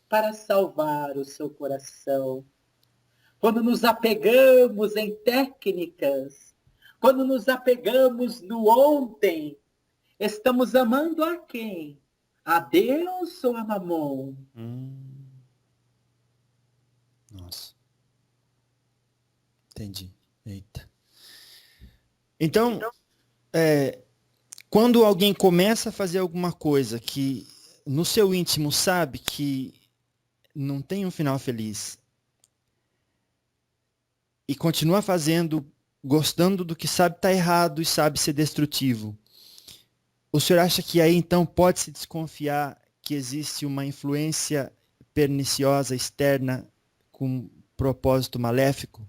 para salvar o seu coração. Quando nos apegamos em técnicas, quando nos apegamos no ontem, estamos amando a quem? A Deus ou a Mamon?
Nossa. Entendi. Eita. Então, quando alguém começa a fazer alguma coisa que no seu íntimo sabe que não tem um final feliz e continua fazendo, gostando do que sabe estar errado e sabe ser destrutivo, o senhor acha que aí então pode-se desconfiar que existe uma influência perniciosa externa com propósito maléfico?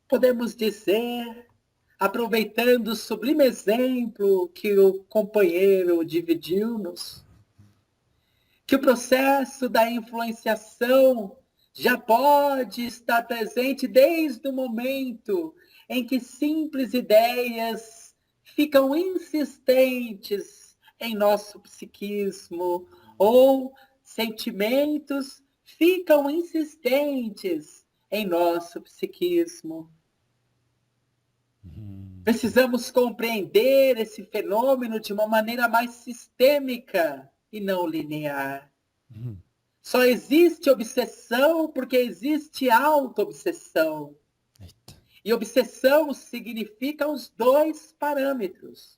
Podemos dizer, aproveitando o sublime exemplo que o companheiro dividiu-nos, que o processo da influenciação já pode estar presente desde o momento em que simples ideias ficam insistentes em nosso psiquismo, ou sentimentos ficam insistentes em nosso psiquismo. Precisamos compreender esse fenômeno de uma maneira mais sistêmica e não linear. Só existe obsessão porque existe auto-obsessão. E obsessão significa os dois parâmetros.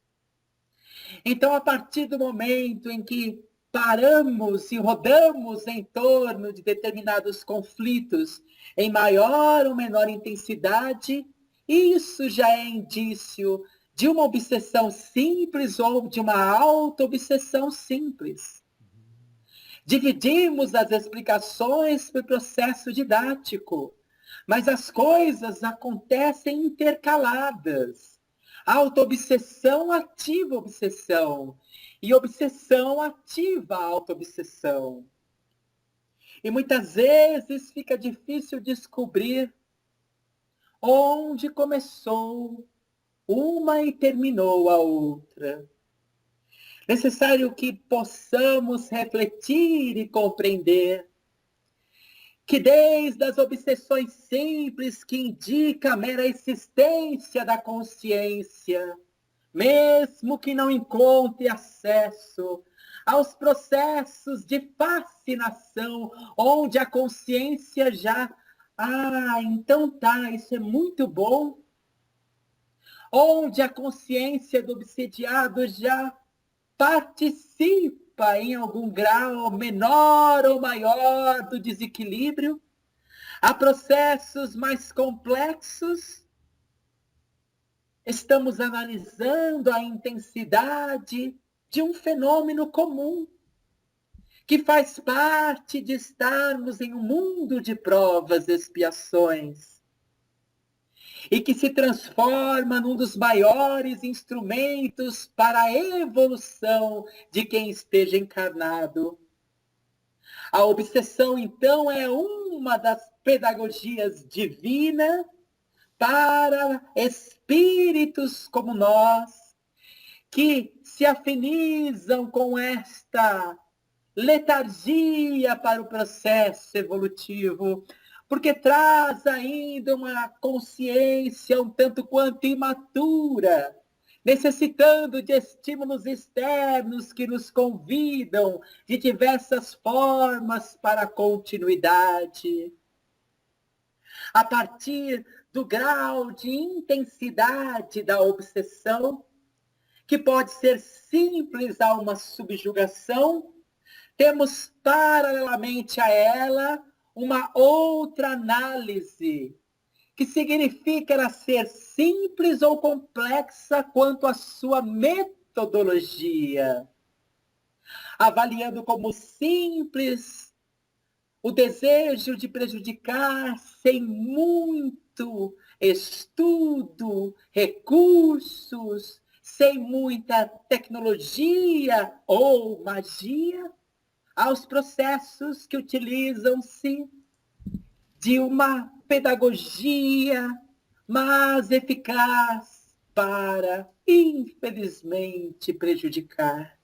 Então, a partir do momento em que paramos e rodamos em torno de determinados conflitos em maior ou menor intensidade, isso já é indício de uma obsessão simples ou de uma auto-obsessão simples. Dividimos as explicações por processo didático, mas as coisas acontecem intercaladas. Auto-obsessão ativa obsessão, e obsessão ativa auto-obsessão. E muitas vezes fica difícil descobrir onde começou uma e terminou a outra. Necessário que possamos refletir e compreender que desde as obsessões simples que indicam a mera existência da consciência, mesmo que não encontre acesso aos processos de fascinação, onde a consciência já, então tá, isso é muito bom, onde a consciência do obsediado já participa em algum grau menor ou maior do desequilíbrio, há processos mais complexos. Estamos analisando a intensidade de um fenômeno comum, que faz parte de estarmos em um mundo de provas e expiações, e que se transforma num dos maiores instrumentos para a evolução de quem esteja encarnado. A obsessão, então, é uma das pedagogias divinas para espíritos como nós, que se afinizam com esta letargia para o processo evolutivo, porque traz ainda uma consciência um tanto quanto imatura, necessitando de estímulos externos que nos convidam de diversas formas para a continuidade. A partir do grau de intensidade da obsessão, que pode ser simples a uma subjugação, temos paralelamente a ela uma outra análise, que significa ela ser simples ou complexa quanto à sua metodologia, avaliando como simples o desejo de prejudicar sem muito estudo, recursos, sem muita tecnologia ou magia, aos processos que utilizam-se de uma pedagogia mais eficaz para, infelizmente, prejudicar.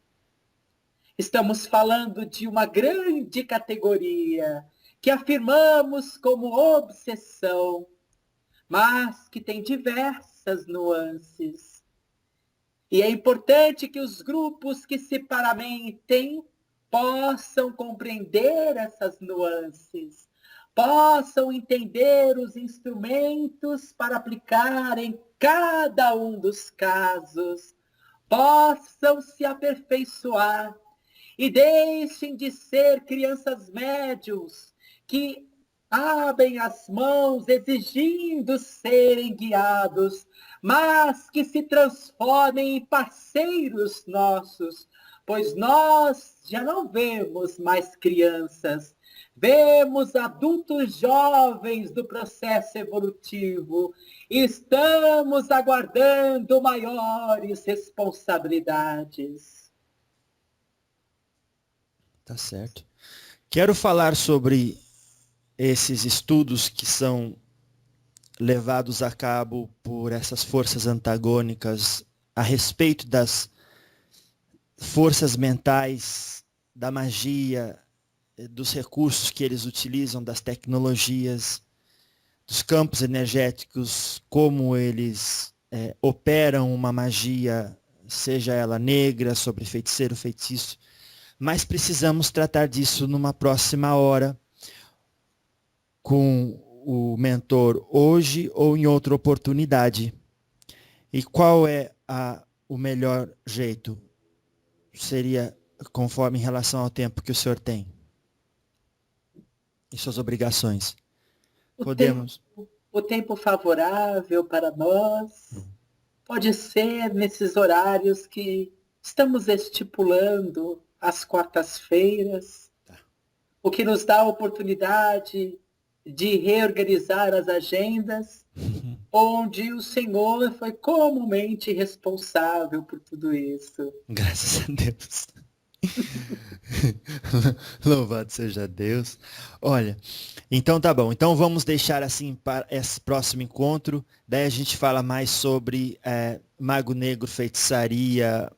Estamos falando de uma grande categoria que afirmamos como obsessão, mas que tem diversas nuances. E é importante que os grupos que se paramentem possam compreender essas nuances, possam entender os instrumentos para aplicar em cada um dos casos, possam se aperfeiçoar e deixem de ser crianças médios que abrem as mãos exigindo serem guiados, mas que se transformem em parceiros nossos, pois nós já não vemos mais crianças, vemos adultos jovens do processo evolutivo, e estamos aguardando maiores responsabilidades.
Tá certo. Quero falar sobre esses estudos que são levados a cabo por essas forças antagônicas a respeito das forças mentais, da magia, dos recursos que eles utilizam, das tecnologias, dos campos energéticos, como eles operam uma magia, seja ela negra, sobre feiticeiro, feitiço. Mas precisamos tratar disso numa próxima hora, com o mentor hoje ou em outra oportunidade. E qual é o melhor jeito? Seria conforme em relação ao tempo que o senhor tem e suas obrigações.
O tempo favorável para nós pode ser nesses horários que estamos estipulando às quartas-feiras, o que nos dá a oportunidade de reorganizar as agendas, onde o Senhor foi comumente responsável por tudo isso.
Graças a Deus. Louvado seja Deus. Olha, então tá bom. Então vamos deixar assim para esse próximo encontro. Daí a gente fala mais sobre Mago Negro, feitiçaria,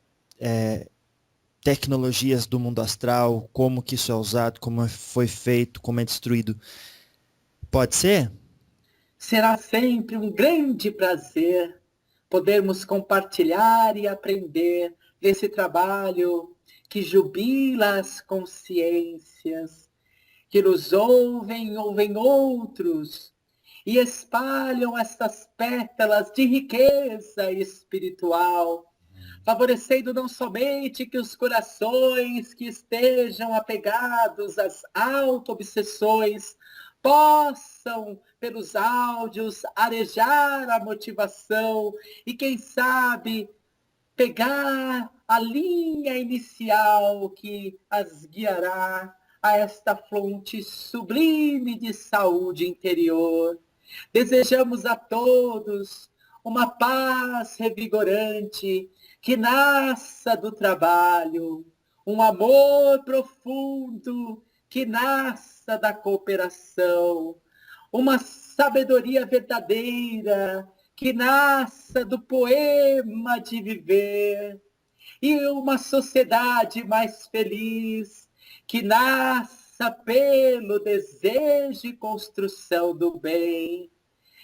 tecnologias do mundo astral, como que isso é usado, como foi feito, como é destruído. Pode ser?
Será sempre um grande prazer podermos compartilhar e aprender desse trabalho que jubila as consciências, que nos ouvem outros e espalham estas pétalas de riqueza espiritual, favorecendo não somente que os corações que estejam apegados às auto-obsessões possam, pelos áudios, arejar a motivação e, quem sabe, pegar a linha inicial que as guiará a esta fonte sublime de saúde interior. Desejamos a todos uma paz revigorante que nasça do trabalho, um amor profundo que nasça da cooperação, uma sabedoria verdadeira que nasça do poema de viver, e uma sociedade mais feliz que nasça pelo desejo e construção do bem.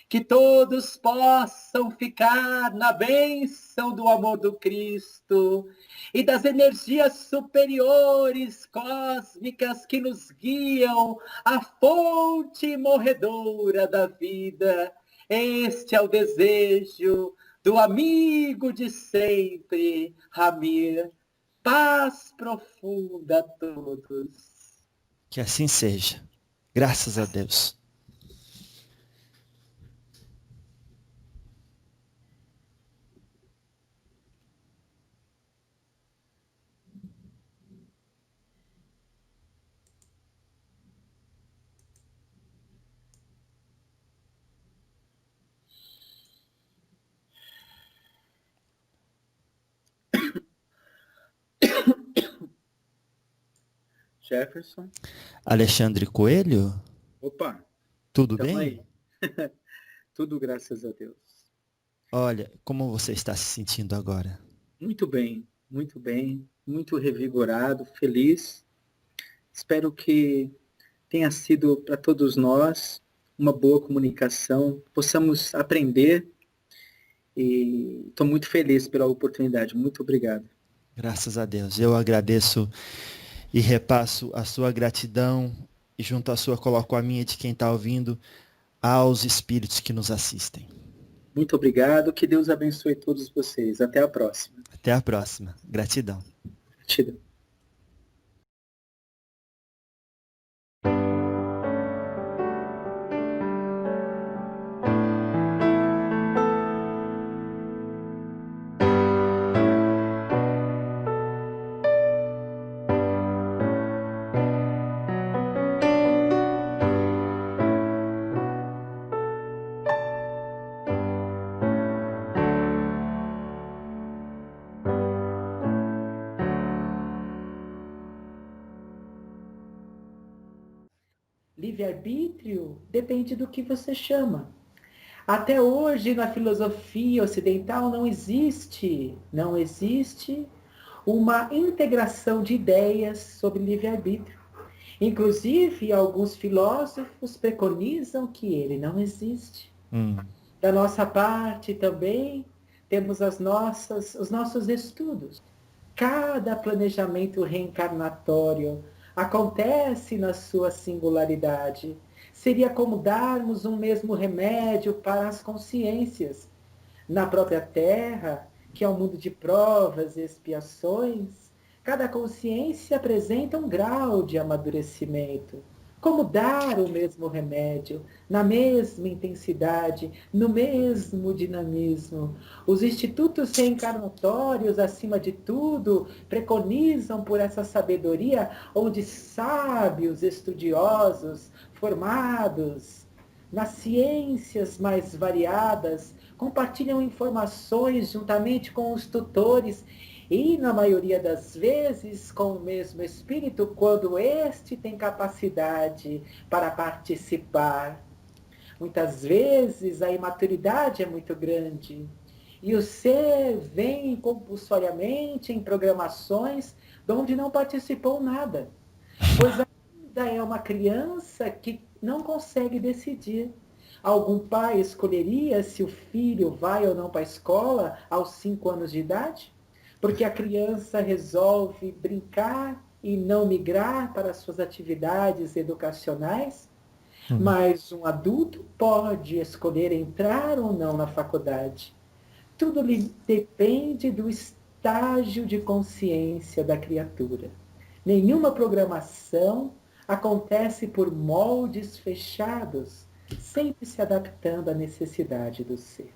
Que todos possam ficar na bênção do amor do Cristo e das energias superiores cósmicas que nos guiam à fonte morredora da vida. Este é o desejo do amigo de sempre, Ramir. Paz profunda a todos.
Que assim seja. Graças a Deus.
Jefferson.
Alexandre Coelho?
Opa.
Tudo bem?
Tudo graças a Deus.
Olha, como você está se sentindo agora?
Muito bem, muito revigorado, feliz. Espero que tenha sido para todos nós uma boa comunicação, possamos aprender, e estou muito feliz pela oportunidade. Muito obrigado.
Graças a Deus. Eu agradeço e repasso a sua gratidão e junto à sua coloco a minha de quem está ouvindo aos espíritos que nos assistem.
Muito obrigado. Que Deus abençoe todos vocês. Até a próxima.
Até a próxima. Gratidão.
Gratidão. Livre-arbítrio depende do que você chama. Até hoje, na filosofia ocidental, não existe uma integração de ideias sobre livre-arbítrio. Inclusive, alguns filósofos preconizam que ele não existe. Da nossa parte também, temos os nossos estudos. Cada planejamento reencarnatório acontece na sua singularidade. Seria como darmos um mesmo remédio para as consciências. Na própria Terra, que é um mundo de provas e expiações, cada consciência apresenta um grau de amadurecimento. Como dar o mesmo remédio, na mesma intensidade, no mesmo dinamismo. Os institutos reencarnatórios, acima de tudo, preconizam por essa sabedoria, onde sábios, estudiosos, formados nas ciências mais variadas, compartilham informações juntamente com os tutores e, na maioria das vezes, com o mesmo espírito, quando este tem capacidade para participar. Muitas vezes a imaturidade é muito grande e o ser vem compulsoriamente em programações de onde não participou nada, pois ainda é uma criança que não consegue decidir. Algum pai escolheria se o filho vai ou não para a escola aos 5 anos de idade? Porque a criança resolve brincar e não migrar para suas atividades educacionais? Mas um adulto pode escolher entrar ou não na faculdade. Tudo depende do estágio de consciência da criatura. Nenhuma programação acontece por moldes fechados, sempre se adaptando à necessidade do ser.